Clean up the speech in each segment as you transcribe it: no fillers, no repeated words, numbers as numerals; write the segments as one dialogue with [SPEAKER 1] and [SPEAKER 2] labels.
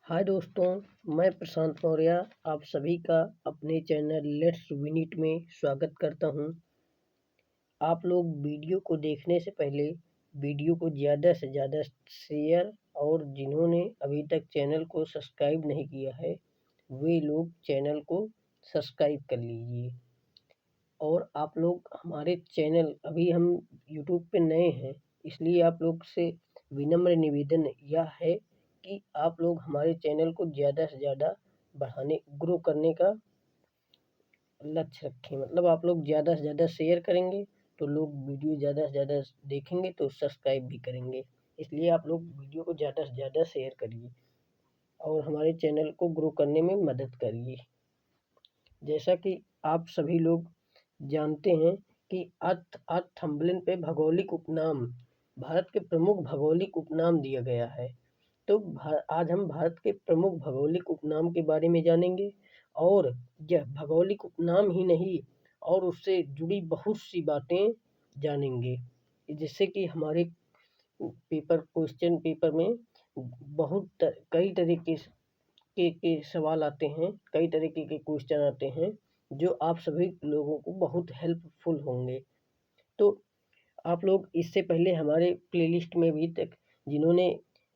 [SPEAKER 1] हाय दोस्तों, मैं प्रशांत मौर्य आप सभी का अपने चैनल लेट्स विन इट में स्वागत करता हूं। आप लोग वीडियो को देखने से पहले वीडियो को ज़्यादा से ज़्यादा शेयर और जिन्होंने अभी तक चैनल को सब्सक्राइब नहीं किया है वे लोग चैनल को सब्सक्राइब कर लीजिए। और आप लोग हमारे चैनल अभी हम यूट्यूब पे नए हैं, इसलिए आप लोग से विनम्र निवेदन यह है कि आप लोग हमारे चैनल को ज़्यादा से ज़्यादा ग्रो करने का लक्ष्य रखें। मतलब आप लोग ज़्यादा से ज़्यादा शेयर करेंगे तो लोग वीडियो ज़्यादा से ज़्यादा देखेंगे तो सब्सक्राइब भी करेंगे। इसलिए आप लोग वीडियो को ज़्यादा से ज़्यादा शेयर करिए और हमारे चैनल को ग्रो करने में मदद करिए। जैसा कि आप सभी लोग जानते हैं कि आज थंबनेल पे भौगोलिक उपनाम भारत के प्रमुख भौगोलिक उपनाम दिया गया है। तो आज हम भारत के प्रमुख भौगोलिक उपनाम के बारे में जानेंगे और यह भौगोलिक उपनाम ही नहीं और उससे जुड़ी बहुत सी बातें जानेंगे, जिससे कि हमारे क्वेश्चन पेपर में कई तरीके के सवाल आते हैं, कई तरीके के क्वेश्चन आते हैं जो आप सभी लोगों को बहुत हेल्पफुल होंगे। तो आप लोग इससे पहले हमारे प्लेलिस्ट में भी तक जिन्होंने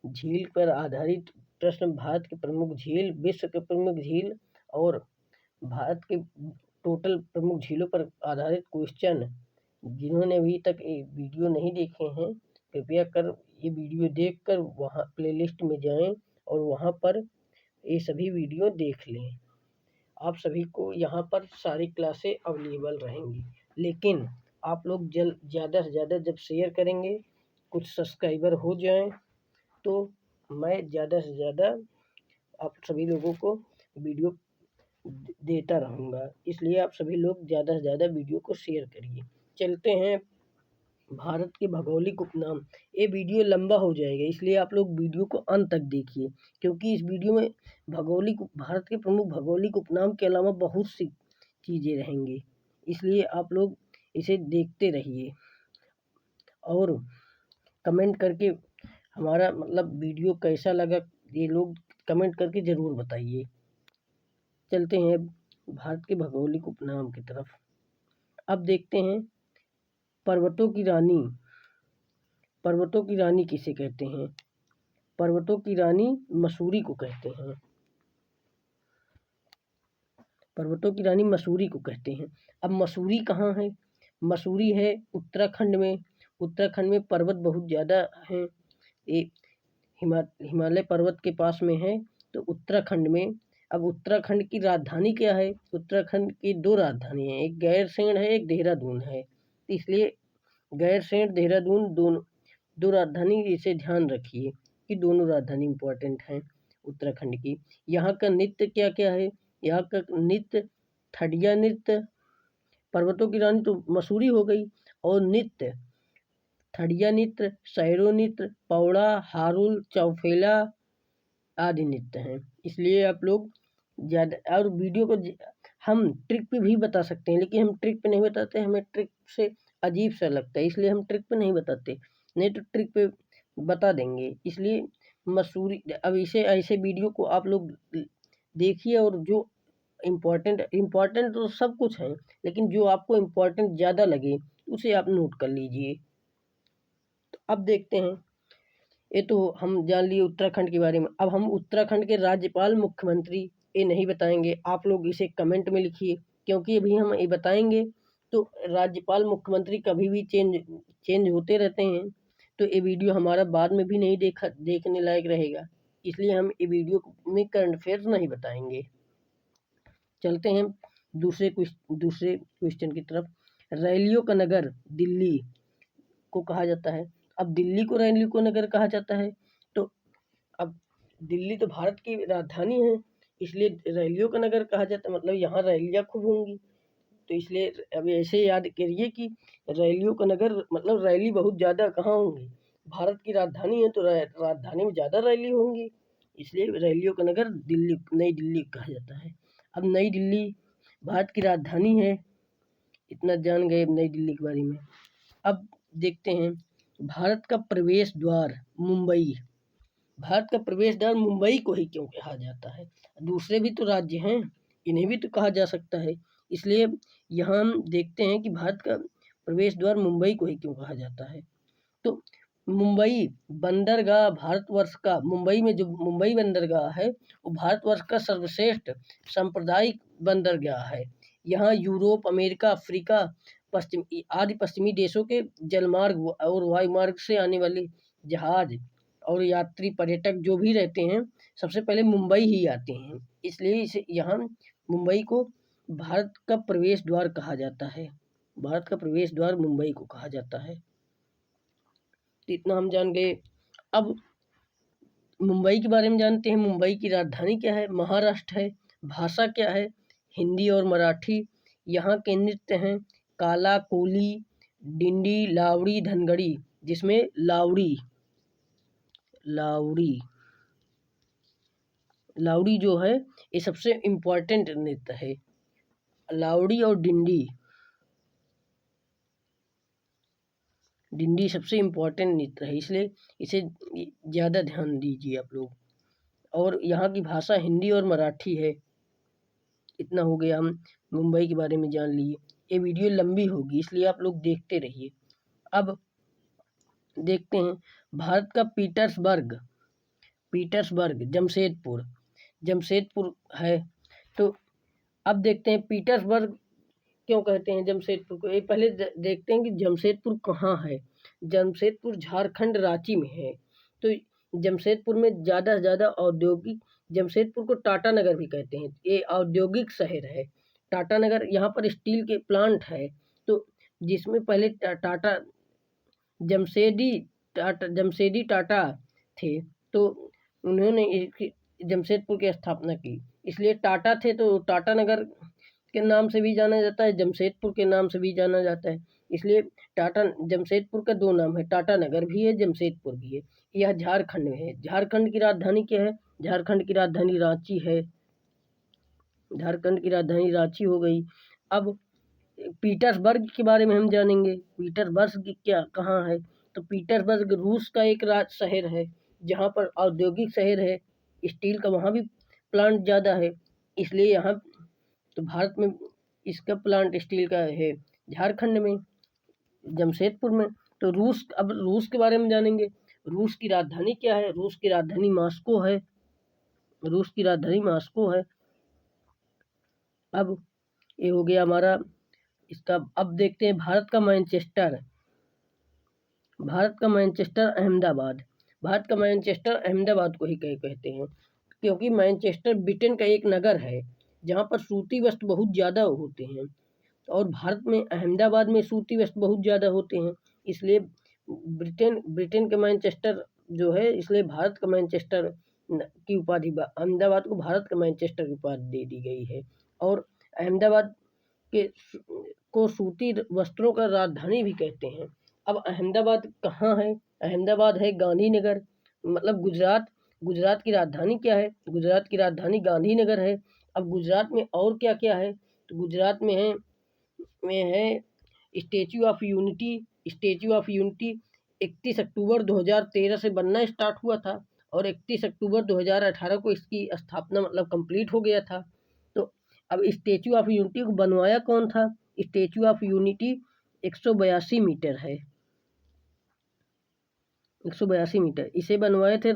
[SPEAKER 1] झील पर आधारित प्रश्न, भारत के प्रमुख झील, विश्व के प्रमुख झील और भारत के टोटल प्रमुख झीलों पर आधारित क्वेश्चन जिन्होंने अभी तक ये वीडियो नहीं देखे हैं, कृपया कर ये वीडियो देखकर वहाँ प्लेलिस्ट में जाएं और वहाँ पर ये सभी वीडियो देख लें। आप सभी को यहाँ पर सारी क्लासें अवेलेबल रहेंगी, लेकिन आप लोग ज़्यादा से ज़्यादा जब शेयर करेंगे, कुछ सब्सक्राइबर हो जाएं, तो मैं ज़्यादा से ज़्यादा आप सभी लोगों को वीडियो देता रहूँगा। इसलिए आप सभी लोग ज़्यादा से ज़्यादा वीडियो को शेयर करिए। चलते हैं भारत के भौगोलिक उपनाम। ये वीडियो लंबा हो जाएगा, इसलिए आप लोग वीडियो को अंत तक देखिए, क्योंकि इस वीडियो में भारत के प्रमुख भौगोलिक उपनाम के अलावा बहुत सी चीज़ें रहेंगी। इसलिए आप लोग इसे देखते रहिए और कमेंट करके हमारा वीडियो कैसा लगा ये लोग कमेंट करके ज़रूर बताइए। चलते हैं भारत के भौगोलिक उपनाम की तरफ। अब देखते हैं पर्वतों की रानी। पर्वतों की रानी किसे कहते हैं? पर्वतों की रानी मसूरी को कहते हैं। पर्वतों की रानी मसूरी को कहते हैं। अब मसूरी कहाँ है? मसूरी है उत्तराखंड में। उत्तराखंड में पर्वत बहुत ज़्यादा हैं। ये हिमालय पर्वत के पास में है, तो उत्तराखंड में। अब उत्तराखंड की राजधानी क्या है? उत्तराखंड की दो राजधानी है, एक गैरसैंण है, एक देहरादून है। इसलिए गैरसैंण देहरादून दो राजधानी, इसे ध्यान रखिए कि दोनों राजधानी इम्पोर्टेंट हैं उत्तराखंड की। यहाँ का नृत्य क्या क्या है? यहाँ का नृत्य ठडिया नृत्य। पर्वतों की रानी तो मसूरी हो गई, और नृत्य ठडिया नृत्य, सैरो नृत्य, पौड़ा, हारुल, चौफेला आदि नृत्य हैं। इसलिए आप लोग ज़्यादा, और वीडियो को हम ट्रिक पे भी बता सकते हैं, लेकिन हम ट्रिक पे नहीं बताते, हमें ट्रिक से अजीब सा लगता है, इसलिए हम ट्रिक पे नहीं बताते। नहीं तो ट्रिक पे बता देंगे। इसलिए मसूरी, अब इसे ऐसे वीडियो को आप लोग देखिए, और जो इम्पोर्टेंट तो सब कुछ है, लेकिन जो आपको इम्पोर्टेंट ज़्यादा लगे उसे आप नोट कर लीजिए। तो अब देखते हैं, ये तो हम जान लिए उत्तराखंड के बारे में। अब हम उत्तराखंड के राज्यपाल, मुख्यमंत्री ये नहीं बताएंगे, आप लोग इसे कमेंट में लिखिए, क्योंकि अभी हम ये बताएंगे तो राज्यपाल मुख्यमंत्री कभी भी चेंज होते रहते हैं, तो ये वीडियो हमारा बाद में भी नहीं देखने लायक रहेगा। इसलिए हम ये वीडियो में करंट अफेयर्स नहीं बताएंगे। चलते हैं दूसरे क्वेश्चन की तरफ। रैलियों का नगर दिल्ली को कहा जाता है। अब दिल्ली को रैलियों का नगर कहा जाता है, तो अब दिल्ली तो भारत की राजधानी है, इसलिए रैलियों का नगर कहा जाता है, मतलब यहाँ रैलियाँ खूब होंगी। तो इसलिए अब ऐसे याद करिए कि रैलियों का नगर मतलब रैली बहुत ज़्यादा कहाँ होंगी, भारत की राजधानी है तो राजधानी में ज़्यादा रैली होंगी, इसलिए रैलियों का नगर दिल्ली, नई दिल्ली कहा जाता है। अब नई दिल्ली भारत की राजधानी है, इतना जान गए नई दिल्ली के बारे में। अब देखते हैं भारत का प्रवेश द्वार मुंबई। भारत का प्रवेश द्वार मुंबई को ही क्यों कहा जाता है? दूसरे भी तो राज्य हैं, इन्हें भी तो कहा जा सकता है। इसलिए यहाँ हम देखते हैं कि भारत का प्रवेश द्वार मुंबई को ही क्यों कहा जाता है। तो मुंबई बंदरगाह भारतवर्ष का, मुंबई में जो मुंबई बंदरगाह है वो भारतवर्ष का सर्वश्रेष्ठ सांप्रदायिक बंदरगाह है। यहाँ यूरोप, अमेरिका, अफ्रीका, पश्चिमी देशों के जलमार्ग और वायुमार्ग से आने वाले जहाज और यात्री पर्यटक जो भी रहते हैं सबसे पहले मुंबई ही आते हैं। इसलिए इसे यहाँ मुंबई को भारत का प्रवेश द्वार कहा जाता है। भारत का प्रवेश द्वार मुंबई को कहा जाता है। तो इतना हम जान गए। अब मुंबई के बारे में जानते हैं। मुंबई की राजधानी क्या है? महाराष्ट्र है। भाषा क्या है? हिंदी और मराठी। यहाँ के नृत्य हैं काला, कोली, डिंडी, लावड़ी, धनगड़ी, जिसमें लावड़ी लावड़ी जो है ये सबसे इम्पोर्टेंट नृत्य है। लावड़ी और डिंडी सबसे इम्पोर्टेंट नृत्य है, इसलिए इसे ज़्यादा ध्यान दीजिए आप लोग। और यहाँ की भाषा हिंदी और मराठी है। इतना हो गया, हम मुंबई के बारे में जान लिए। ये वीडियो लंबी होगी इसलिए आप लोग देखते रहिए। अब देखते हैं भारत का पीटर्सबर्ग जमशेदपुर है। तो अब देखते हैं पीटर्सबर्ग क्यों कहते हैं जमशेदपुर को। ये पहले देखते हैं कि जमशेदपुर कहाँ है। जमशेदपुर झारखंड, रांची में है। तो जमशेदपुर में ज़्यादा से ज़्यादा औद्योगिक, जमशेदपुर को टाटा नगर भी कहते हैं। ये औद्योगिक शहर है टाटा नगर। यहाँ पर स्टील के प्लांट है। तो जिसमें पहले टाटा जमशेदी टाटा थे, तो उन्होंने जमशेदपुर की स्थापना की। इसलिए टाटा थे तो टाटा नगर के नाम से भी जाना जाता है, जमशेदपुर के नाम से भी जाना जाता है। इसलिए जमशेदपुर का दो नाम है, टाटा नगर भी है, जमशेदपुर भी है। यह झारखंड में है। झारखंड की राजधानी क्या है? झारखंड की राजधानी रांची है। झारखंड की राजधानी रांची हो गई। अब पीटर्सबर्ग के बारे में हम जानेंगे। पीटर्सबर्ग क्या कहाँ है? तो पीटर्सबर्ग रूस का एक शहर है, जहाँ पर औद्योगिक शहर है, स्टील का वहाँ भी प्लांट ज़्यादा है। इसलिए यहाँ तो भारत में इसका प्लांट स्टील का है झारखंड में, जमशेदपुर में। तो अब रूस के बारे में जानेंगे। रूस की राजधानी क्या है? रूस की राजधानी मॉस्को है। अब ये हो गया हमारा इसका। अब देखते हैं भारत का मैनचेस्टर अहमदाबाद। भारत का मैनचेस्टर अहमदाबाद को ही कहते हैं, क्योंकि मैनचेस्टर ब्रिटेन का एक नगर है जहाँ पर सूती वस्त्र बहुत ज़्यादा होते हैं। और भारत में अहमदाबाद में सूती वस्त्र बहुत ज़्यादा होते हैं। इसलिए ब्रिटेन के मैनचेस्टर जो है, इसलिए भारत का मैनचेस्टर की उपाधि, अहमदाबाद को भारत का मैनचेस्टर की उपाधि दे दी गई है। और अहमदाबाद के को सूती वस्त्रों का राजधानी भी कहते हैं। अब अहमदाबाद कहाँ है? अहमदाबाद है गांधीनगर, मतलब गुजरात की राजधानी क्या है? गुजरात की राजधानी गांधीनगर है। अब गुजरात में और क्या क्या है? तो गुजरात में है स्टैचू ऑफ यूनिटी 31 अक्टूबर 2013 से बनना स्टार्ट हुआ था और 31 अक्टूबर 2018 को इसकी स्थापना मतलब कंप्लीट हो गया था। तो अब स्टैचू ऑफ यूनिटी को बनवाया कौन था? स्टैचू ऑफ यूनिटी 182 मीटर है, 182 मीटर। इसे बनवाए थे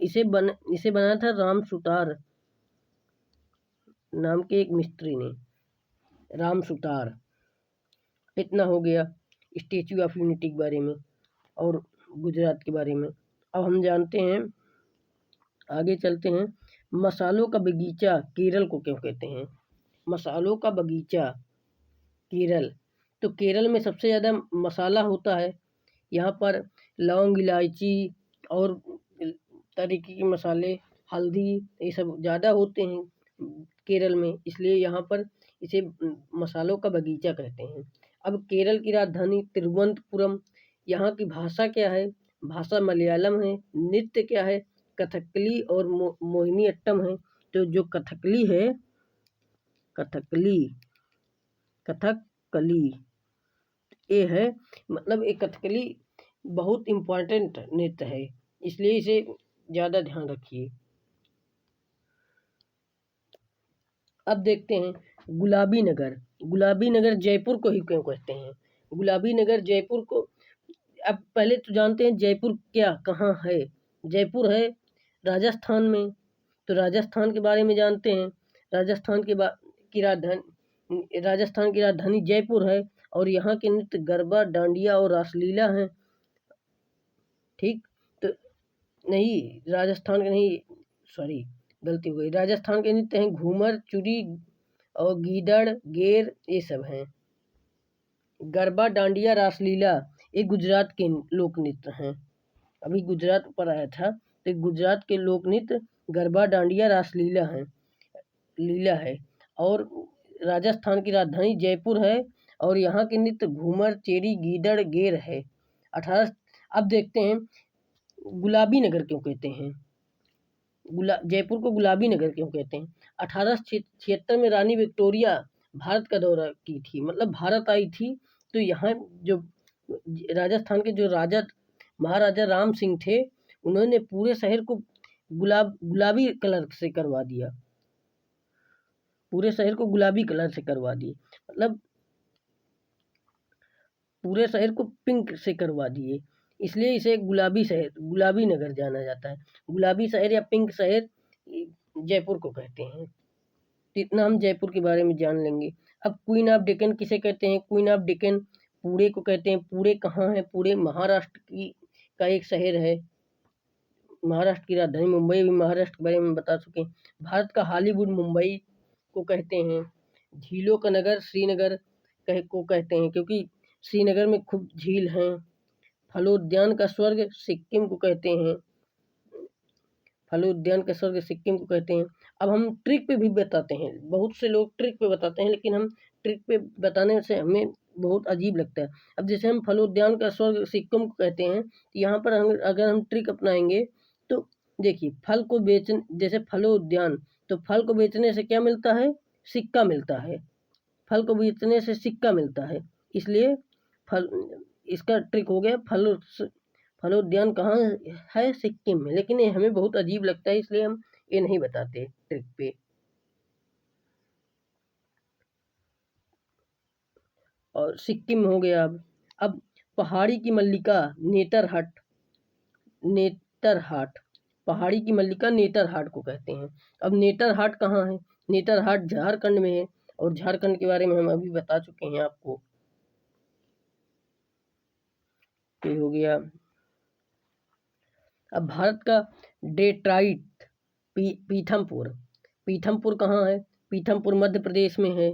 [SPEAKER 1] इसे बनाया था राम सुतार नाम के एक मिस्त्री ने, राम सुतार। इतना हो गया स्टैचू ऑफ यूनिटी के बारे में और गुजरात के बारे में। अब हम जानते हैं, आगे चलते हैं, मसालों का बगीचा केरल को क्यों कहते हैं? मसालों का बगीचा केरल, तो केरल में सबसे ज़्यादा मसाला होता है। यहाँ पर लौंग, इलायची और तरीके के मसाले, हल्दी, ये सब ज़्यादा होते हैं केरल में। इसलिए यहाँ पर इसे मसालों का बगीचा कहते हैं। अब केरल की राजधानी तिरुवनंतपुरम। यहाँ की भाषा क्या है? भाषा मलयालम है। नृत्य क्या है? कथकली और मोहिनीअट्टम है। तो जो कथकली है, कथकली ये है, मतलब एक कथकली बहुत इम्पोर्टेंट नृत्य है। इसलिए इसे ज़्यादा ध्यान रखिए। अब देखते हैं गुलाबी नगर। गुलाबी नगर जयपुर को ही क्यों कहते हैं? गुलाबी नगर जयपुर को, अब पहले तो जानते हैं जयपुर क्या कहाँ है। जयपुर है राजस्थान में, तो राजस्थान के बारे में जानते हैं। राजस्थान की राजधानी जयपुर है और यहाँ के नृत्य गरबा, डांडिया और रासलीला हैं। ठीक, तो नहीं, राजस्थान के नहीं, सॉरी गलती हो गई। राजस्थान के नृत्य हैं घूमर, चुरी और गीदड़, गेर, ये सब हैं। गरबा, डांडिया, रासलीला ये गुजरात के लोक नृत्य हैं। अभी गुजरात पर आया था, तो गुजरात के लोक नृत्य गरबा, डांडिया, रासलीला हैं, लीला है। और राजस्थान की राजधानी जयपुर है और यहाँ के नृत्य घूमर, चेरी, गीदड़, गेर है। 18 अब देखते हैं गुलाबी नगर क्यों कहते हैं। जयपुर को गुलाबी नगर क्यों कहते हैं? 1876 में रानी विक्टोरिया भारत का दौरा की थी, मतलब भारत आई थी, तो यहाँ जो राजस्थान के जो महाराजा राम सिंह थे, उन्होंने पूरे शहर को गुलाबी कलर से करवा दिया। पूरे शहर को गुलाबी कलर से करवा दिए, मतलब पूरे शहर को पिंक से करवा दिए, इसलिए इसे गुलाबी नगर जाना जाता है। गुलाबी शहर या पिंक शहर जयपुर को कहते हैं। तो इतना हम जयपुर के बारे में जान लेंगे। अब क्वीन ऑफ डेक्कन किसे कहते हैं? क्वीन ऑफ डेक्कन पुणे को कहते हैं। पुणे कहाँ है? पुणे महाराष्ट्र का एक शहर है। महाराष्ट्र की राजधानी मुंबई, भी महाराष्ट्र के बारे में बता चुके हैं। भारत का हॉलीवुड मुंबई को कहते हैं। झीलों का नगर श्रीनगर को कहते हैं, क्योंकि श्रीनगर में खूब झील हैं। फलोद्यान का स्वर्ग सिक्किम को कहते हैं। फलोद्यान का स्वर्ग सिक्किम को कहते हैं। अब हम ट्रिक पे भी बताते हैं, बहुत से लोग ट्रिक पे बताते हैं, लेकिन हम ट्रिक पे बताने से हमें बहुत अजीब लगता है। अब जैसे हम फलोद्यान का स्वर्ग सिक्किम को कहते हैं, तो यहाँ पर अगर हम ट्रिक अपनाएंगे तो देखिए, फल को जैसे फलोद्यान, तो फल को बेचने से क्या मिलता है? सिक्का मिलता है। फल को बेचने से सिक्का मिलता है, इसलिए फल, इसका ट्रिक हो गया फलोद्यान कहाँ है? सिक्किम में। लेकिन ये हमें बहुत अजीब लगता है, इसलिए हम ये नहीं बताते ट्रिक पे। और सिक्किम हो गया। अब पहाड़ी की मल्लिका नेतरहाट, पहाड़ी की मल्लिका नेतरहाट को कहते हैं। अब नेतरहाट कहाँ है? नेतरहाट झारखंड में है, और झारखंड के बारे में हम अभी बता चुके हैं आपको। ये हो गया। अब भारत का डेट्राइट पीथमपुर कहाँ है? पीथमपुर मध्य प्रदेश में है।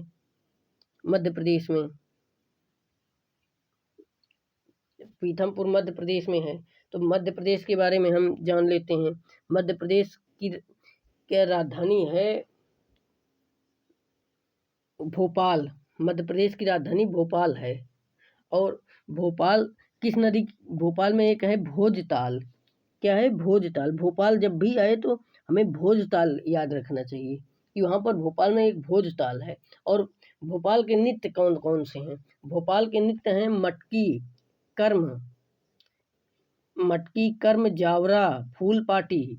[SPEAKER 1] पीथमपुर मध्य प्रदेश में है। तो मध्य प्रदेश के बारे में हम जान लेते हैं। मध्य प्रदेश की क्या राजधानी है? भोपाल। मध्य प्रदेश की राजधानी भोपाल है। और भोपाल भोपाल में एक है भोजताल। क्या है? भोजताल। भोपाल जब भी आए तो हमें भोजताल याद रखना चाहिए कि वहाँ पर भोपाल में एक भोजताल है। और भोपाल के नृत्य कौन कौन से हैं? भोपाल के नृत्य हैं मटकी कर्म, जावरा, फूल पाटी।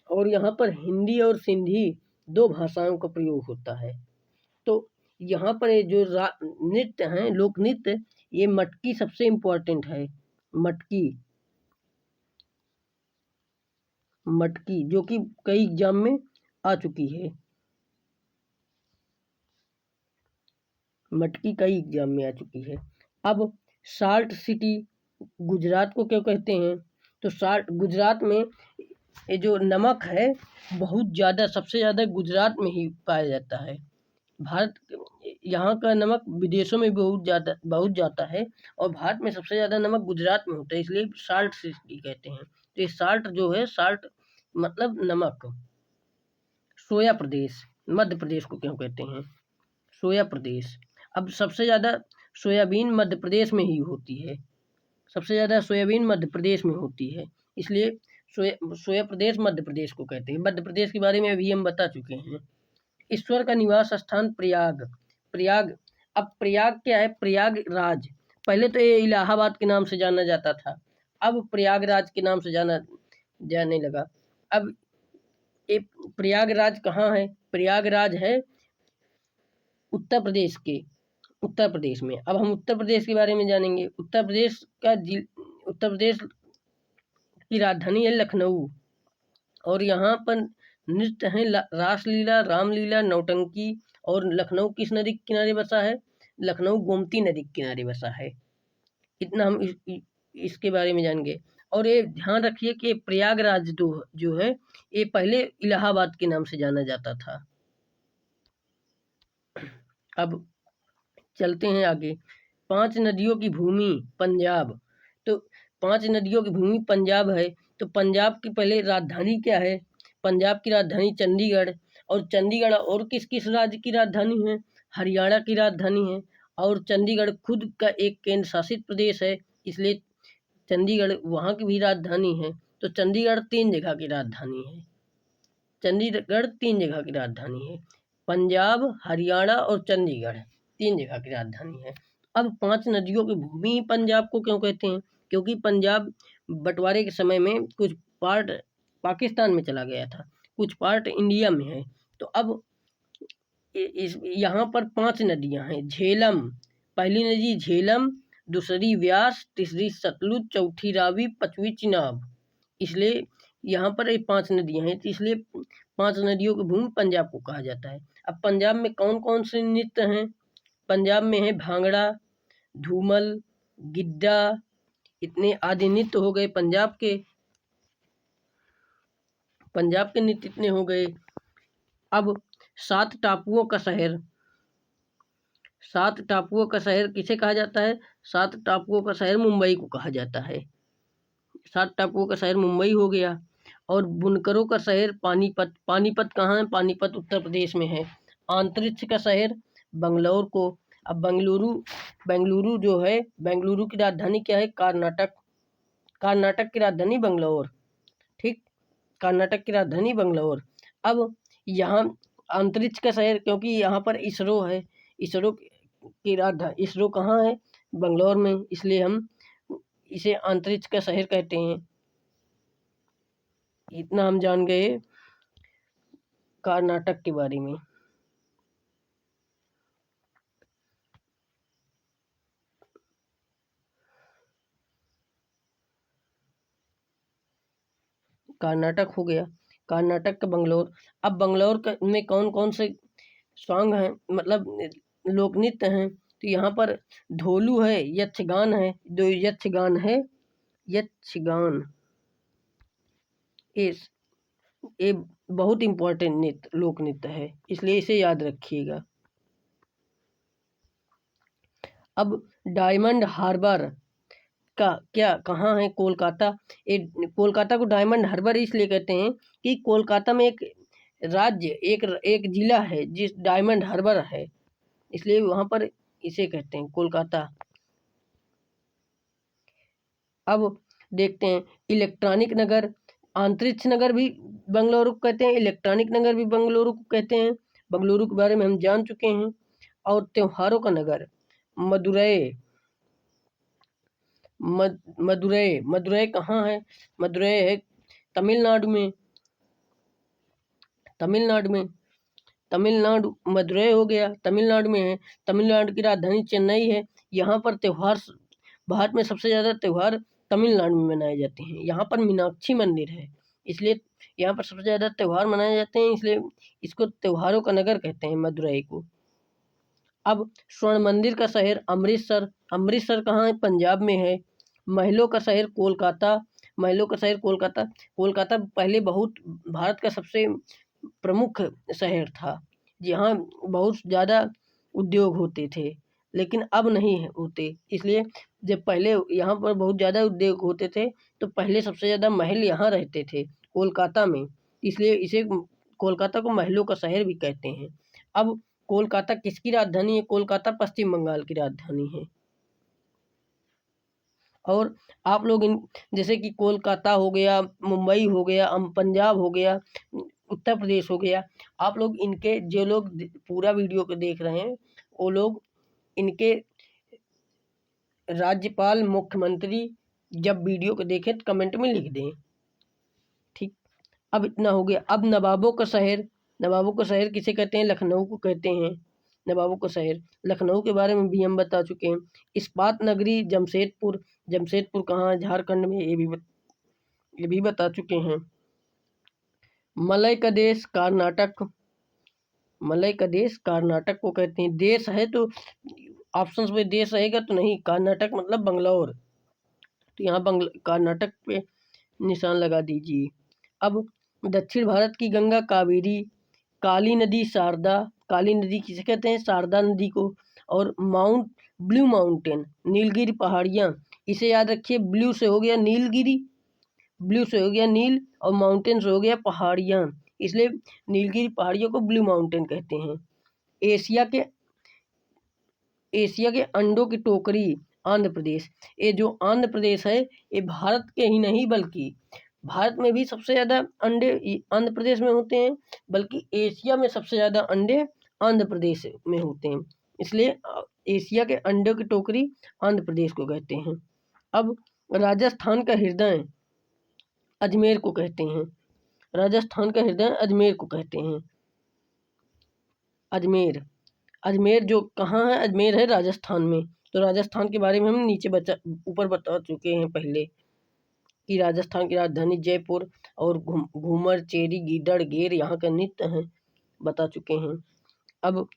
[SPEAKER 1] और यहाँ पर हिंदी और सिंधी 2 भाषाओं का प्रयोग होता है। तो यहाँ पर ये जो नृत्य हैं, लोक नृत्य, ये मटकी सबसे इम्पोर्टेंट है। मटकी जो कि कई एग्जाम में आ चुकी है। मटकी कई एग्जाम में आ चुकी है। अब साल्ट सिटी गुजरात को क्यों कहते हैं? तो गुजरात में ये जो नमक है बहुत ज़्यादा, सबसे ज़्यादा गुजरात में ही पाया जाता है। भारत यहाँ का नमक विदेशों में बहुत जाता है, और भारत में सबसे ज़्यादा नमक गुजरात में होता है, इसलिए साल्ट सिटी कहते हैं। तो ये साल्ट जो है, साल्ट मतलब नमक। सोया प्रदेश मध्य प्रदेश को क्यों कहते हैं? सोया प्रदेश। अब सबसे ज़्यादा सोयाबीन मध्य प्रदेश में ही होती है। सबसे ज़्यादा सोयाबीन मध्य प्रदेश में होती है, इसलिए सोया प्रदेश मध्य प्रदेश को कहते हैं। मध्य प्रदेश के बारे में अभी हम बता चुके हैं। ईश्वर का निवास स्थान प्रयाग। अब प्रयाग क्या है? प्रयागराज। पहले तो ये इलाहाबाद के नाम से जाना जाता था, अब प्रयागराज के नाम से जाने लगा। अब ये प्रयागराज कहाँ है? प्रयागराज है उत्तर प्रदेश उत्तर प्रदेश में। अब हम उत्तर प्रदेश के बारे में जानेंगे। उत्तर प्रदेश की राजधानी है लखनऊ, और यहाँ पर नृत्य है रासलीला, रामलीला, नौटंकी। और लखनऊ किस नदी के किनारे बसा है? लखनऊ गोमती नदी के किनारे बसा है। इतना हम इसके बारे में जानेंगे। और ये ध्यान रखिए कि प्रयागराज जो है ये पहले इलाहाबाद के नाम से जाना जाता था। अब चलते हैं आगे। 5 नदियों की भूमि पंजाब। तो 5 नदियों की भूमि पंजाब है, तो पंजाब की पहले राजधानी क्या है? पंजाब की राजधानी चंडीगढ़। और चंडीगढ़ और किस किस राज्य की राजधानी है? हरियाणा की राजधानी है। और चंडीगढ़ खुद का एक केंद्र शासित प्रदेश है, इसलिए चंडीगढ़ वहाँ की भी राजधानी है। तो चंडीगढ़ 3 जगह की राजधानी है। चंडीगढ़ 3 जगह की राजधानी है। पंजाब, हरियाणा और चंडीगढ़ 3 जगह की राजधानी है। अब 5 नदियों की भूमि पंजाब को क्यों कहते हैं? क्योंकि पंजाब बंटवारे के समय में कुछ पार्ट पाकिस्तान में चला गया था, कुछ पार्ट इंडिया में है। तो अब यहाँ पर 5 नदियाँ हैं। झेलम, पहली नदी झेलम, दूसरी व्यास, तीसरी सतलुज, चौथी रावी, 5वीं चिनाब। इसलिए यहाँ पर ये 5 नदियाँ हैं, इसलिए 5 नदियों की भूमि पंजाब को कहा जाता है। अब पंजाब में कौन कौन से नृत्य हैं? पंजाब में है भांगड़ा, धूमल, गिद्धा, इतने आदि नृत्य हो गए पंजाब के नृत्य इतने हो गए। अब 7 टापुओं का शहर, 7 टापुओं का शहर किसे कहा जाता है? 7 टापुओं का शहर मुंबई को कहा जाता है। 7 टापुओं का शहर मुंबई हो गया। और बुनकरों का शहर पानीपत। पानीपत कहाँ है? पानीपत उत्तर प्रदेश में है। अंतरिक्ष का शहर बंगलौर को। अब बेंगलुरु जो है, बेंगलुरु की राजधानी क्या है? कर्नाटक। कर्नाटक की राजधानी बंगलौर, ठीक, कर्नाटक की राजधानी बंगलौर। अब यहाँ अंतरिक्ष का शहर, क्योंकि यहाँ पर इसरो है, इसरो की राजधानी, इसरो कहाँ है? बंगलौर में, इसलिए हम इसे अंतरिक्ष का शहर कहते हैं। इतना हम जान गए कर्नाटक के बारे में। कर्नाटक हो गया, कर्नाटक का बंगलौर। अब बंगलौर में कौन कौन से सॉन्ग हैं, मतलब लोक नृत्य हैं? तो यहाँ पर ढोलू है, यक्षगान है, जो यक्षगान है, यक्षगान इस ये बहुत इम्पोर्टेंट नृत्य, लोक नृत्य है, इसलिए इसे याद रखिएगा। अब डायमंड हार्बर का क्या कहाँ है? कोलकाता। कोलकाता को डायमंड हार्बर इसलिए कहते हैं कि कोलकाता में एक राज्य, एक जिला है जिस डायमंड हार्बर है, इसलिए वहाँ पर इसे कहते हैं कोलकाता। अब देखते हैं इलेक्ट्रॉनिक नगर, अंतरिक्ष नगर भी बंगलुरु को कहते हैं, इलेक्ट्रॉनिक नगर भी बंगलुरु को कहते हैं। बंगलुरु के बारे में हम जान चुके हैं। और त्योहारों का नगर मदुरई। मदुरई कहाँ है? मदुरई है तमिलनाडु में। तमिलनाडु मदुरई हो गया, तमिलनाडु में है। तमिलनाडु की राजधानी चेन्नई है। यहाँ पर त्योहार, भारत में सबसे ज़्यादा त्योहार तमिलनाडु में मनाए जाते हैं। यहाँ पर मीनाक्षी मंदिर है, इसलिए यहाँ पर सबसे ज़्यादा त्यौहार मनाए जाते हैं, इसलिए इसको त्योहारों का नगर कहते हैं मदुरई को। अब स्वर्ण मंदिर का शहर अमृतसर। अमृतसर कहाँ है? पंजाब में है। महलों का शहर कोलकाता। कोलकाता पहले बहुत भारत का सबसे प्रमुख शहर था, जहाँ बहुत ज़्यादा उद्योग होते थे, लेकिन अब नहीं होते। इसलिए जब पहले यहाँ पर बहुत ज़्यादा उद्योग होते थे, तो पहले सबसे ज़्यादा महल यहाँ रहते थे कोलकाता में, इसलिए इसे कोलकाता को महलों का शहर भी कहते हैं। अब कोलकाता किसकी राजधानी है? कोलकाता पश्चिम बंगाल की राजधानी है। और आप लोग जैसे कि कोलकाता हो गया, मुंबई हो गया, पंजाब हो गया, उत्तर प्रदेश हो गया, आप लोग इनके, जो लोग पूरा वीडियो को देख रहे हैं, वो लोग इनके राज्यपाल, मुख्यमंत्री, जब वीडियो को देखें तो कमेंट में लिख दें। ठीक, अब इतना हो गया। अब नवाबों का शहर, नवाबों का शहर किसे कहते हैं? लखनऊ को कहते हैं। नवाबों का शहर लखनऊ के बारे में भी हम बता चुके हैं। इस्पात नगरी जमशेदपुर, जमशेदपुर कहाँ है? झारखंड में, ये भी बता चुके हैं। मलय का देश कर्नाटक, मलय का देश कर्नाटक को कहते हैं। देश है तो ऑप्शंस में देश रहेगा तो नहीं, कर्नाटक मतलब बंगलौर, तो यहाँ कर्नाटक पे निशान लगा दीजिए। अब दक्षिण भारत की गंगा कावेरी, काली नदी शारदा, काली नदी किसे कहते हैं? शारदा नदी को। और माउंट ब्लू माउंटेन, नीलगिरी पहाड़ियाँ, इसे याद रखिए। ब्लू से हो गया नीलगिरी, ब्लू से हो गया नील, और माउंटेन से हो गया पहाड़ियाँ, इसलिए नीलगिरी पहाड़ियों को ब्लू माउंटेन कहते हैं। एशिया के अंडों की टोकरी, आंध्र प्रदेश। ये जो आंध्र प्रदेश है ये भारत के ही नहीं बल्कि भारत में भी सबसे ज़्यादा अंडे आंध्र प्रदेश में होते हैं, बल्कि एशिया में सबसे ज़्यादा अंडे आंध्र प्रदेश में होते हैं, इसलिए एशिया के अंडों की टोकरी आंध्र प्रदेश को कहते हैं। अब राजस्थान का हृदय अजमेर को कहते हैं। राजस्थान का हृदय अजमेर को कहते हैं। अजमेर, अजमेर जो कहाँ है? अजमेर है राजस्थान में। तो राजस्थान के बारे में हम ऊपर बता चुके हैं पहले कि राजस्थान की राजधानी जयपुर, और घूमर, चेरी, गीदड़, गेर यहाँ का नृत्य है, बता चुके हैं। अब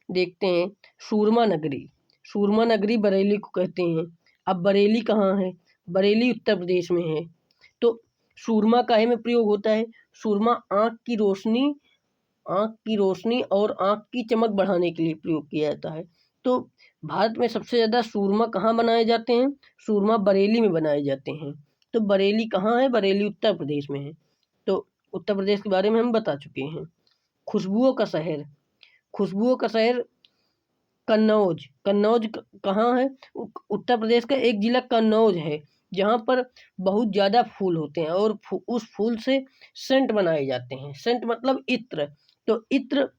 [SPEAKER 1] देखते हैं सूरमा नगरी, सूरमा नगरी बरेली को कहते हैं। अब बरेली कहाँ है? बरेली उत्तर प्रदेश में है। तो सूरमा काहे में प्रयोग होता है? सूरमा आँख की रोशनी और आँख की चमक बढ़ाने के लिए प्रयोग किया जाता है। तो भारत में सबसे ज़्यादा सूरमा कहाँ बनाए जाते हैं? सूरमा बरेली में बनाए जाते हैं। तो बरेली कहाँ है? बरेली उत्तर प्रदेश में है। तो उत्तर प्रदेश के बारे में हम बता चुके हैं। खुशबुओं का शहर, खुशबुओं का शहर कन्नौज, कन्नौज कहाँ है? उत्तर प्रदेश का एक जिला कन्नौज है, जहाँ पर बहुत ज़्यादा फूल होते हैं और उस फूल से सेंट बनाए जाते हैं। सेंट मतलब इत्र, तो इत्र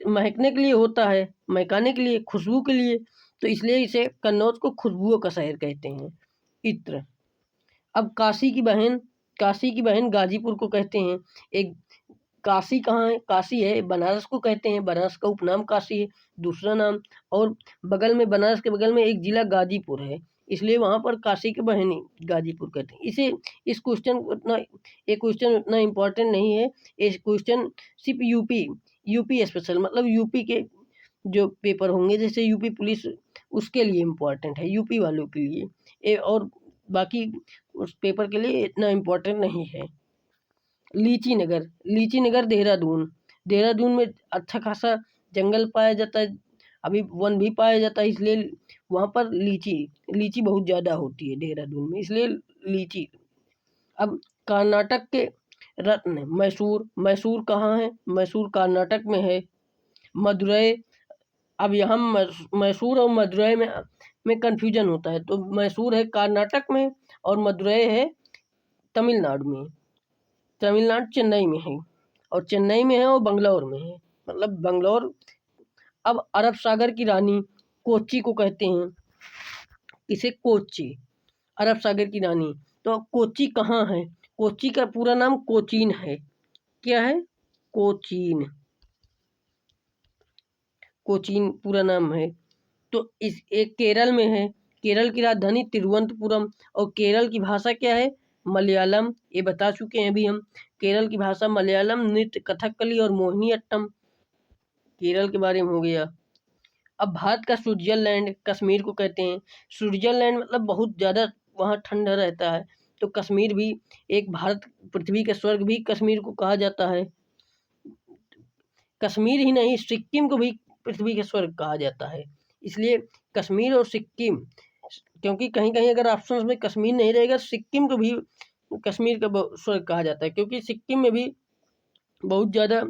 [SPEAKER 1] महकने के लिए होता है, महकाने के लिए, खुशबू के लिए, तो इसलिए इसे कन्नौज को खुशबुओं का शहर कहते हैं, इत्र। अब काशी की बहन गाजीपुर को कहते हैं। एक काशी कहाँ है? काशी है बनारस को कहते हैं, बनारस का उपनाम काशी है, दूसरा नाम। और बगल में, बनारस के बगल में एक जिला गाजीपुर है, इसलिए वहाँ पर काशी की बहन गाजीपुर कहते हैं। इस क्वेश्चन उतना इम्पोर्टेंट नहीं है। इस क्वेश्चन सिर्फ यूपी स्पेशल मतलब यूपी के जो पेपर होंगे, जैसे यूपी पुलिस, उसके लिए इम्पोर्टेंट है, यूपी वालों के लिए। और बाकी उस पेपर के लिए इतना इम्पोर्टेंट नहीं है। लीची नगर देहरादून में अच्छा खासा जंगल पाया जाता है, अभी वन भी पाया जाता है, इसलिए वहाँ पर लीची बहुत ज़्यादा होती है देहरादून में, इसलिए लीची। अब कर्नाटक के रत्न मैसूर कहाँ है? मैसूर कर्नाटक में है। मदुरई, अब यहाँ मैसूर और मदुरई में कन्फ्यूजन होता है, तो मैसूर है कर्नाटक में और मदुरई है तमिलनाडु में। तमिलनाडु चेन्नई में है, और चेन्नई में है और बंगलौर में है, मतलब बंगलौर। अब अरब सागर की रानी कोच्चि को कहते हैं। इसे कोच्चि, अरब सागर की रानी। तो कोच्चि कहाँ है? कोच्चि का पूरा नाम कोचीन है। क्या है? कोचीन पूरा नाम है। तो एक केरल में है, केरल की राजधानी तिरुवनंतपुरम। और केरल की भाषा क्या है? मलयालम, ये बता चुके हैं अभी हम। केरल की भाषा मलयालम, नृत्य कथकली और मोहिनी अट्टम, केरल के बारे में हो गया। अब भारत का स्विट्जरलैंड कश्मीर को कहते हैं। स्विट्जरलैंड मतलब बहुत ज़्यादा वहाँ ठंडा रहता है, तो कश्मीर भी एक भारत, पृथ्वी का स्वर्ग भी कश्मीर को कहा जाता है। कश्मीर ही नहीं, सिक्किम को भी पृथ्वी का स्वर्ग कहा जाता है, इसलिए कश्मीर और सिक्किम, क्योंकि कहीं कहीं अगर ऑप्शंस में कश्मीर नहीं रहेगा, सिक्किम को भी कश्मीर का स्वर्ग कहा जाता है, क्योंकि सिक्किम में भी बहुत ज़्यादा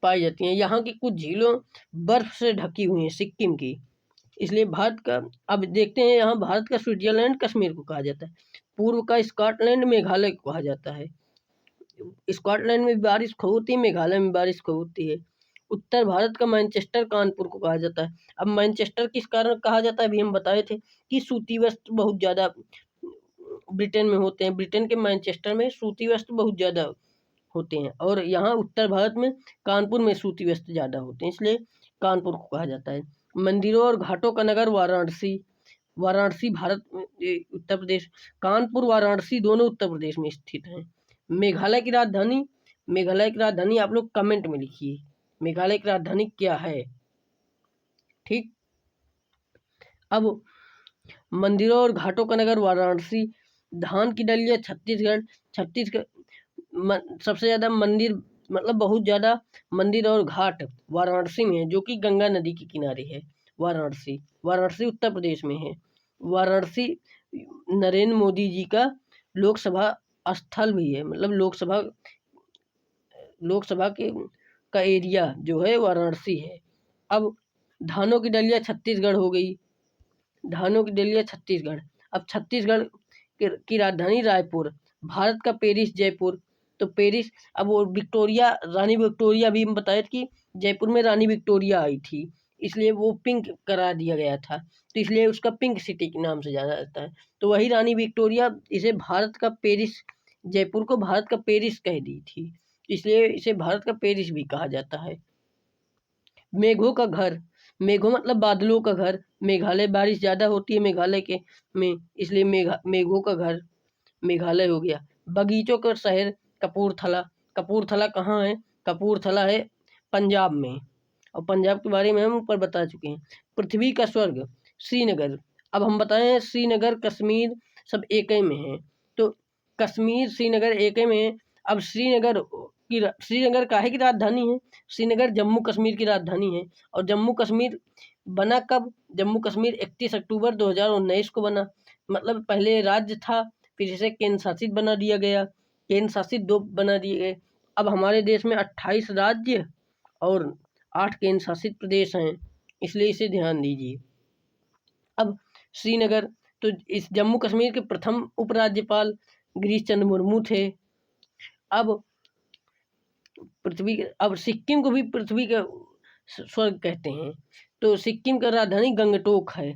[SPEAKER 1] पाई जाती हैं। यहाँ की कुछ झीलों बर्फ से ढकी हुई हैं सिक्किम की, इसलिए भारत का। अब देखते हैं, यहाँ भारत का स्विट्जरलैंड कश्मीर को कहा जाता है। पूर्व का स्कॉटलैंड मेघालय को कहा जाता है। स्कॉटलैंड में बारिश खूब होती है, मेघालय में बारिश खूब होती है। उत्तर भारत का मैनचेस्टर कानपुर को कहा जाता है। अब मैनचेस्टर किस कारण कहा जाता है, अभी हम बताए थे कि सूती वस्त्र बहुत ज़्यादा ब्रिटेन में होते हैं। ब्रिटेन के मैनचेस्टर में सूती वस्त्र बहुत ज़्यादा होते हैं, और यहाँ उत्तर भारत में कानपुर में सूती वस्त्र ज़्यादा होते हैं, इसलिए कानपुर को कहा जाता है। मंदिरों और घाटों का नगर वाराणसी। वाराणसी भारत में, उत्तर प्रदेश, कानपुर वाराणसी दोनों उत्तर प्रदेश में स्थित हैं। मेघालय की राजधानी, मेघालय की राजधानी आप लोग कमेंट में लिखिए, मेघालय की राजधानी क्या है। ठीक, अब मंदिरों और घाटों का नगर वाराणसी। धान की डलिया छत्तीसगढ़। छत्तीसगढ़ सबसे ज़्यादा मंदिर, मतलब बहुत ज़्यादा मंदिर और घाट वाराणसी में है, जो कि गंगा नदी के किनारे है। वाराणसी, वाराणसी उत्तर प्रदेश में है। वाराणसी नरेंद्र मोदी जी का लोकसभा स्थल भी है, मतलब लोकसभा के का एरिया जो है वाराणसी है। अब धानों की डलिया छत्तीसगढ़ हो गई, धानों की डलिया छत्तीसगढ़। अब छत्तीसगढ़ की राजधानी रायपुर। भारत का पेरिस जयपुर। तो पेरिस, अब वो विक्टोरिया, रानी विक्टोरिया भी हम बताए कि जयपुर में रानी विक्टोरिया आई थी, इसलिए वो पिंक करा दिया गया था, तो इसलिए उसका पिंक सिटी के नाम से जाना जाता है। तो वही रानी विक्टोरिया इसे भारत का पेरिस, जयपुर को भारत का पेरिस कह दी थी, इसलिए इसे भारत का पेरिस भी कहा जाता है। मेघों का घर, मेघों मतलब बादलों का घर। मेघालय, बारिश ज़्यादा होती है मेघालय के में, इसलिए मेघों का घर मेघालय हो गया। बगीचों का शहर कपूरथला। कपूरथला कहाँ है? कपूरथला है पंजाब में, और पंजाब के बारे में हम ऊपर बता चुके हैं। पृथ्वी का स्वर्ग श्रीनगर। अब हम बताएं श्रीनगर कश्मीर सब एक ही में है, तो कश्मीर श्रीनगर एक ही में है। अब श्रीनगर काहे की राजधानी है? श्रीनगर जम्मू कश्मीर की राजधानी है। और जम्मू कश्मीर बना कब? जम्मू कश्मीर 31 अक्टूबर 2019 को बना, मतलब पहले राज्य था, फिर इसे केंद्र शासित बना दिया गया, केंद्र शासित 2 बना दिए गए। अब हमारे देश में 28 राज्य और 8 केंद्र शासित प्रदेश हैं, इसलिए इसे ध्यान दीजिए। अब श्रीनगर, तो इस जम्मू कश्मीर के प्रथम उपराज्यपाल गिरीश चंद्र मुर्मू थे। अब सिक्किम को भी पृथ्वी का स्वर्ग कहते हैं, तो सिक्किम का राजधानी गंगटोक है।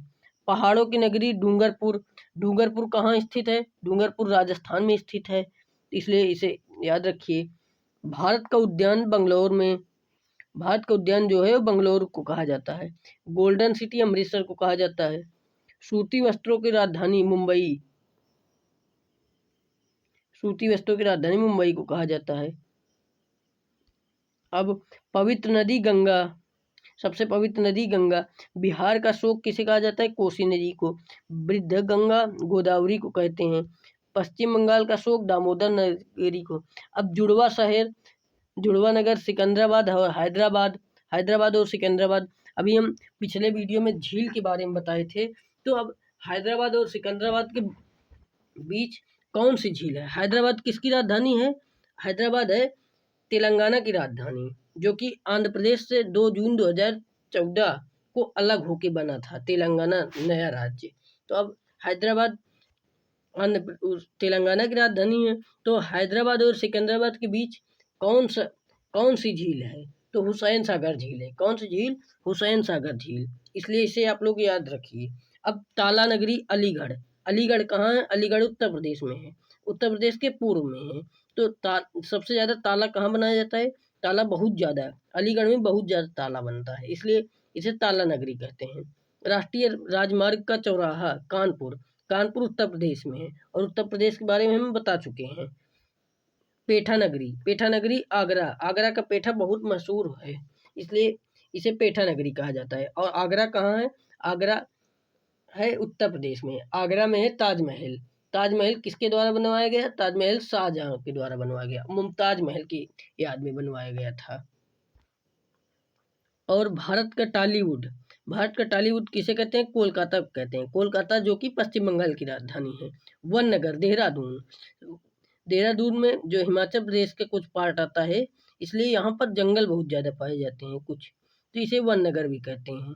[SPEAKER 1] पहाड़ों की नगरी डूंगरपुर। डूंगरपुर कहाँ स्थित है? डूंगरपुर राजस्थान में स्थित है, इसलिए इसे याद रखिए। भारत का उद्यान बंगलौर में, भारत का उद्यान जो है वो बंगलौर को कहा जाता है। गोल्डन सिटी अमृतसर को कहा जाता है। सूती वस्त्रों की राजधानी मुंबई, सूती वस्त्रों की राजधानी मुंबई को कहा जाता है। अब पवित्र नदी गंगा, सबसे पवित्र नदी गंगा। बिहार का शोक किसे कहा जाता है? कोसी नदी को। वृद्ध गंगा गोदावरी को कहते हैं। पश्चिम बंगाल का शोक दामोदर नदी को। अब जुड़वा शहर, जुड़वा नगर सिकंदराबाद और हैदराबाद, हैदराबाद और सिकंदराबाद। अभी हम पिछले वीडियो में झील के बारे में बताए थे, तो अब हैदराबाद और सिकंदराबाद के बीच कौन सी झील है? हैदराबाद किसकी राजधानी है? हैदराबाद है तेलंगाना की राजधानी, जो कि आंध्र प्रदेश से 2 जून 2014 को अलग होके बना था तेलंगाना नया राज्य। तो अब हैदराबाद तेलंगाना की राजधानी है। तो हैदराबाद और सिकंदराबाद के बीच कौन सी झील है? तो हुसैन सागर झील है। कौन सी झील? हुसैन सागर झील, इसलिए इसे आप लोग याद रखिए। अब ताला नगरी अलीगढ़। अलीगढ़ कहाँ है? अलीगढ़ उत्तर प्रदेश में है, उत्तर प्रदेश के पूर्व में है। तो सबसे ज़्यादा ताला कहाँ बनाया जाता है? ताला बहुत ज़्यादा, अलीगढ़ में बहुत ज़्यादा ताला बनता है, इसलिए इसे ताला नगरी कहते हैं। राष्ट्रीय राजमार्ग का चौराहा कानपुर, कानपुर उत्तर प्रदेश में है, और उत्तर प्रदेश के बारे में हम बता चुके हैं। पेठा नगरी, पेठा नगरी आगरा, आगरा का पेठा बहुत मशहूर है, इसलिए इसे पेठा नगरी कहा जाता है। और आगरा कहाँ है? आगरा है उत्तर प्रदेश में। आगरा में है ताजमहल। ताजमहल किसके द्वारा बनवाया गया? ताजमहल शाहजहां के द्वारा बनवाया गया, मुमताज महल की याद में बनवाया गया था। और भारत का टॉलीवुड, भारत का टॉलीवुड किसे कहते हैं? कोलकाता को कहते हैं। कोलकाता जो कि पश्चिम बंगाल की राजधानी है। वन नगर देहरादून, देहरादून में जो हिमाचल प्रदेश के कुछ पार्ट आता है, इसलिए यहाँ पर जंगल बहुत ज़्यादा पाए जाते हैं कुछ, तो इसे वन नगर भी कहते हैं।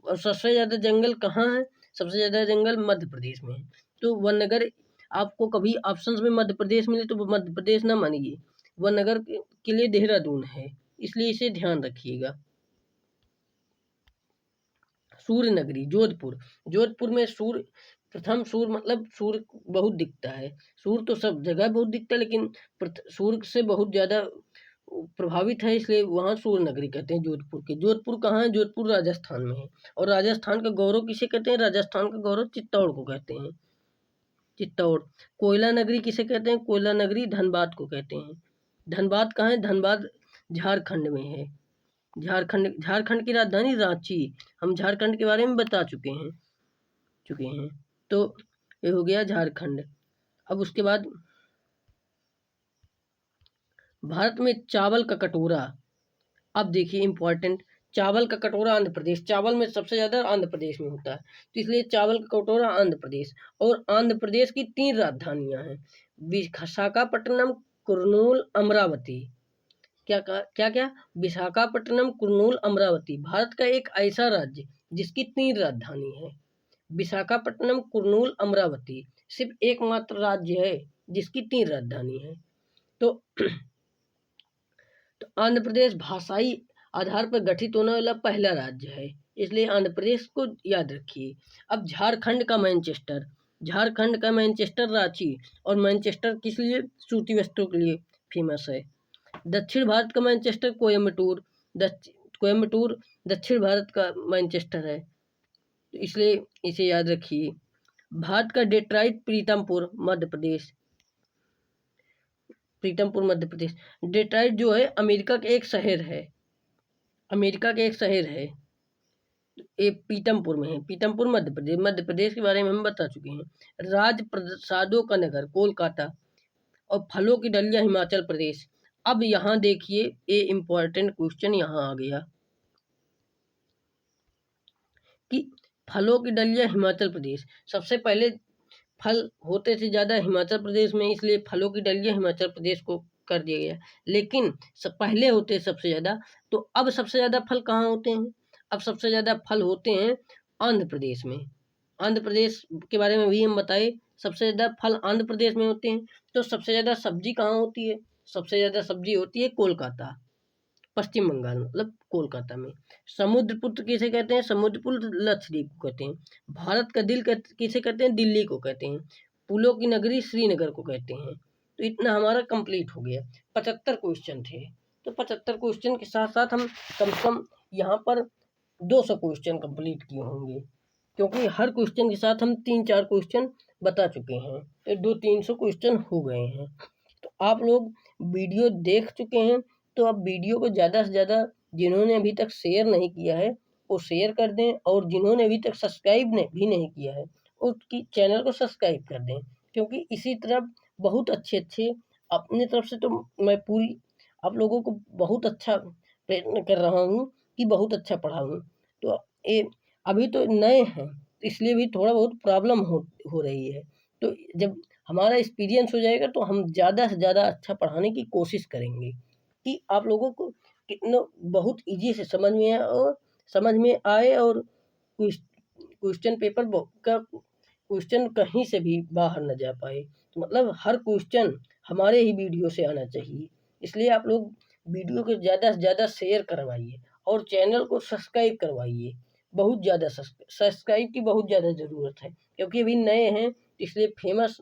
[SPEAKER 1] और सबसे ज़्यादा जंगल कहाँ है? सबसे ज़्यादा जंगल मध्य प्रदेश में है। तो वन नगर, आपको कभी ऑप्शंस में मध्य प्रदेश मिले तो मध्य प्रदेश ना मानिए, वन नगर के लिए देहरादून है, इसलिए इसे ध्यान रखिएगा। सूर्य नगरी जोधपुर, जोधपुर में सूर्य प्रथम सूर्य मतलब सूर्य बहुत दिखता है, सूर्य तो सब जगह बहुत दिखता है, लेकिन सूर्य से बहुत ज़्यादा प्रभावित है, इसलिए वहाँ सूर्य नगरी कहते हैं जोधपुर के। जोधपुर कहाँ है? जोधपुर राजस्थान में है। और राजस्थान का गौरव किसे कहते हैं? राजस्थान का गौरव चित्तौड़ को कहते हैं, चित्तौड़। कोयला नगरी किसे कहते हैं? कोयला नगरी धनबाद को कहते हैं। धनबाद कहाँ है? धनबाद झारखंड में है। झारखंड की राजधानी रांची। हम झारखंड के बारे में बता चुके हैं। तो ये हो गया झारखंड। अब उसके बाद भारत में चावल का कटोरा। अब देखिए इंपॉर्टेंट, चावल का कटोरा आंध्र प्रदेश। चावल में सबसे ज़्यादा आंध्र प्रदेश में होता है, तो इसलिए चावल का कटोरा आंध्र प्रदेश। और आंध्र प्रदेश की 3 राजधानियां हैं, विशाखापट्टनम, कुर्नूल, अमरावती। क्या विशाखापट्टनम, कुर्नूल, अमरावती भारत का एक ऐसा राज्य जिसकी 3 राजधानी है। विशाखापट्टनम, कुर्नूल, अमरावती सिर्फ एकमात्र राज्य है जिसकी 3 राजधानी है। तो आंध्र प्रदेश भाषाई आधार पर गठित होने वाला पहला राज्य है, इसलिए आंध्र प्रदेश को याद रखिए। अब झारखंड का मैनचेस्टर रांची, और मैनचेस्टर किस लिए? सूती वस्त्रों के लिए फेमस है। दक्षिण भारत का मैनचेस्टर कोयम्बटूर, दक्षिण भारत का मैनचेस्टर है, तो इसलिए इसे याद रखिए। भारत का डेट्राइट प्रीतमपुर मध्य प्रदेश। डेट्राइट जो है अमेरिका का एक शहर है, ये पीतमपुर में है। पीतमपुर मध्य प्रदेश के बारे में हम बता चुके हैं। राजप्रसादों का नगर कोलकाता, और फलों की डलिया हिमाचल प्रदेश। अब यहाँ देखिए, ये इम्पोर्टेंट क्वेश्चन यहाँ आ गया कि फलों की डलिया हिमाचल प्रदेश। सबसे पहले फल होते थे ज़्यादा हिमाचल प्रदेश में, इसलिए फलों की डलिया हिमाचल प्रदेश को कर दिया गया। लेकिन पहले होते सबसे ज़्यादा, तो अब सबसे ज़्यादा फल कहाँ होते हैं? अब सबसे ज़्यादा फल होते हैं आंध्र प्रदेश में। आंध्र प्रदेश के बारे में भी हम बताए, सबसे ज़्यादा फल आंध्र प्रदेश में होते हैं। तो सबसे ज़्यादा सब्जी कहाँ होती है? सबसे ज़्यादा सब्जी होती है कोलकाता, पश्चिम बंगाल, मतलब कोलकाता में। समुद्रपुत्र किसे कहते हैं? समुद्रपुत्र लक्षद्वीप को कहते हैं। भारत का दिल किसे कहते हैं? दिल्ली को कहते हैं। पुलों की नगरी श्रीनगर को कहते हैं। तो इतना हमारा कंप्लीट हो गया। 75 क्वेश्चन थे, तो 75 क्वेश्चन के साथ साथ हम कम से कम यहाँ पर 200 क्वेश्चन कंप्लीट किए होंगे, क्योंकि हर क्वेश्चन के साथ हम 3-4 क्वेश्चन बता चुके हैं, तो 200-300 क्वेश्चन हो गए हैं। तो आप लोग वीडियो देख चुके हैं, तो अब वीडियो को ज़्यादा से ज़्यादा जिन्होंने अभी तक शेयर नहीं किया है वो शेयर कर दें, और जिन्होंने अभी तक सब्सक्राइब भी नहीं किया है उसकी चैनल को सब्सक्राइब कर दें, क्योंकि इसी तरह बहुत अच्छे अपनी तरफ से तो मैं पूरी आप लोगों को बहुत अच्छा प्रयत्न कर रहा हूँ कि बहुत अच्छा पढ़ाऊँ। तो ये अभी तो नए हैं, इसलिए भी थोड़ा बहुत प्रॉब्लम हो रही है। तो जब हमारा एक्सपीरियंस हो जाएगा तो हम ज़्यादा से ज़्यादा अच्छा पढ़ाने की कोशिश करेंगे कि आप लोगों को कितना बहुत इजी से समझ में आए, और क्वेश्चन पेपर का क्वेश्चन कहीं से भी बाहर न जा पाए। तो मतलब हर क्वेश्चन हमारे ही वीडियो से आना चाहिए, इसलिए आप लोग वीडियो को ज़्यादा से ज़्यादा शेयर करवाइए और चैनल को सब्सक्राइब करवाइए। बहुत ज़्यादा सब्सक्राइब की बहुत ज़्यादा ज़रूरत है, क्योंकि अभी नए हैं, इसलिए फेमस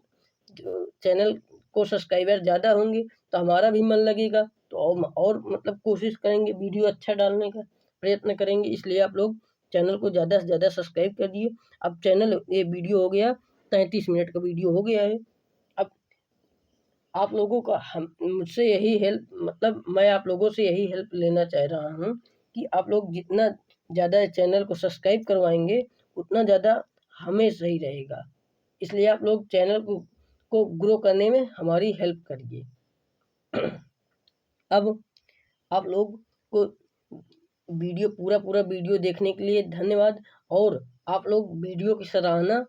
[SPEAKER 1] चैनल को सब्सक्राइबर ज़्यादा होंगे तो हमारा भी मन लगेगा, तो और मतलब कोशिश करेंगे, वीडियो अच्छा डालने का प्रयत्न करेंगे। इसलिए आप लोग चैनल को ज़्यादा से ज़्यादा सब्सक्राइब कर दिए। अब ये वीडियो हो गया 33 मिनट का वीडियो हो गया है। अब आप लोगों का मुझसे यही हेल्प, मतलब मैं आप लोगों से यही हेल्प लेना चाह रहा हूँ कि आप लोग जितना ज़्यादा चैनल को सब्सक्राइब करवाएंगे उतना ज़्यादा हमें सही रहेगा। इसलिए आप लोग चैनल को ग्रो करने में हमारी हेल्प करिए। अब आप लोग को पूरा वीडियो देखने के लिए धन्यवाद। और आप लोग वीडियो की सराहना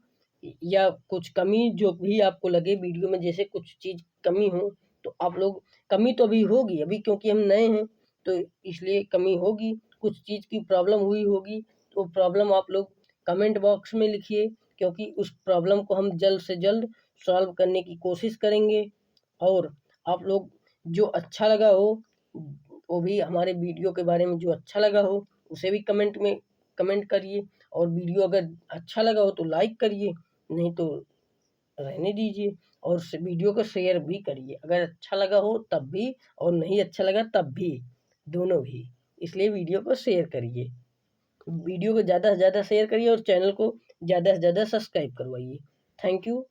[SPEAKER 1] या कुछ कमी जो भी आपको लगे वीडियो में, जैसे कुछ चीज़ कमी हो तो आप लोग, कमी तो अभी होगी अभी क्योंकि हम नए हैं तो इसलिए कमी होगी, कुछ चीज़ की प्रॉब्लम हुई होगी तो प्रॉब्लम आप लोग कमेंट बॉक्स में लिखिए, क्योंकि उस प्रॉब्लम को हम जल्द से जल्द सॉल्व करने की कोशिश करेंगे। और आप लोग जो अच्छा लगा हो वो भी हमारे वीडियो के बारे में जो अच्छा लगा हो उसे भी कमेंट करिए, और वीडियो अगर अच्छा लगा हो तो लाइक करिए, नहीं तो रहने दीजिए। और वीडियो को शेयर भी करिए, अगर अच्छा लगा हो तब भी और नहीं अच्छा लगा तब भी, दोनों भी। इसलिए वीडियो को शेयर करिए, वीडियो को ज़्यादा से ज़्यादा शेयर करिए और चैनल को ज़्यादा से ज़्यादा सब्सक्राइब करवाइए। Thank you.